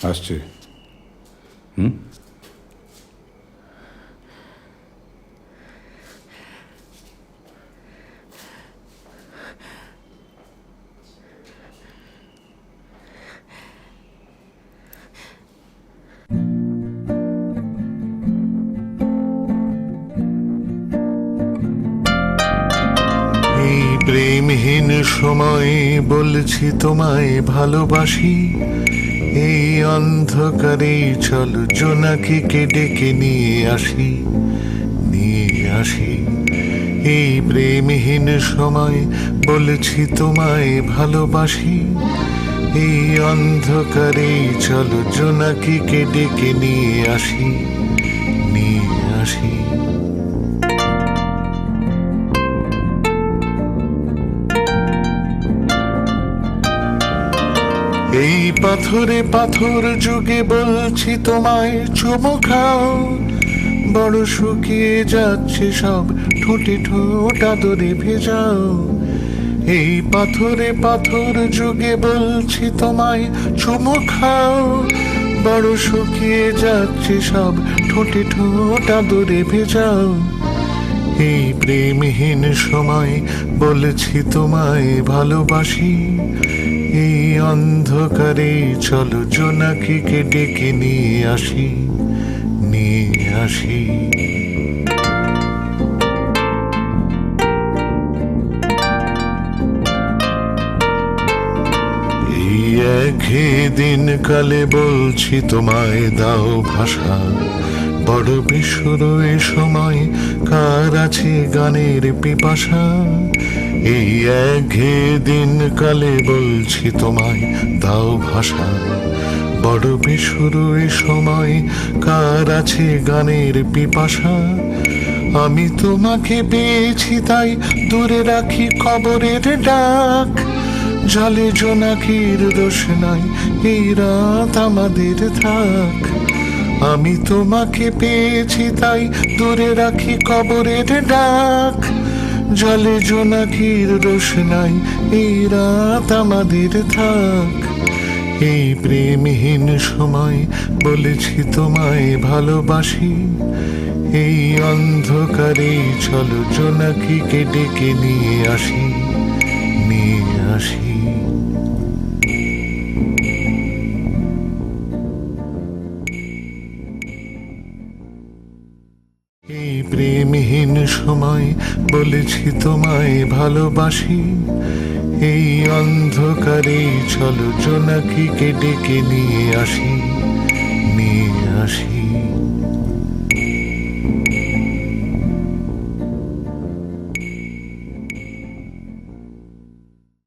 আসছে। হুম, এই প্রেমহীন সময়ে বলছি তোমায় ভালোবাসি। এই অন্ধকারে চলো জোনাকিকে ডেকে নিয়ে আসি, নিয়ে আসি। এই প্রেমহীন সময় বলছি তোমায় ভালোবাসি। এই অন্ধকারে চলো জোনাকিকে ডেকে নিয়ে আসি, নিয়ে আসি। এই পাথরে পাথর যুগে বলছি তোমায় চুমু খাও। বড় শুকিয়ে যাচ্ছে সব, ঠোঁটে ঠোঁট আদরে ভেজাও। এই পাথরে পাথর যুগে বলছি তোমায় চুমু খাও। বড় শুকিয়ে যাচ্ছে সব, ঠোঁটে ঠোঁট আদরে ভেজাও। এই প্রেমহীন সময় বলেছি তোমায় ভালোবাসি। এই অন্ধকারে চলো জোনাকিকে ডেকে নিয়ে আসি, নিয়ে আসি। এই একঘেয়ে দিন কালে বলছি তোমায় দাও ভাষা। বড় বেসুর এ সময় কার আছে গানের পিপাসা। এই একঘেয়ে দিন কালে বলছি তোমায় দাও ভাষা। বড় বেসুর এ সময় কার আছে গানের পিপাসা। আমি তোমাকে পেয়েছি তাই দূরে রাখি কবরের ডাক। জলে জোনাকির দোষ নাই, এই রাত আমাদের থাক। আমি তোমাকে পেয়েছি তাই দূরে রাখি কবরের ডাক। জলে জোনাকির দোষ নাই, এই রাত আমাদের থাক। এই প্রেমহীন সময় বলেছি তোমায় ভালোবাসি। এই অন্ধকারে চলো জোনাকিকে ডেকে নিয়ে আসি, নিয়ে আসি। এই প্রেমহীন সময় বলেছি তোমায় ভালোবাসি। এই অন্ধকারে চলো জোনাকিকে ডেকে নিয়ে আসি, নিয়ে আসি।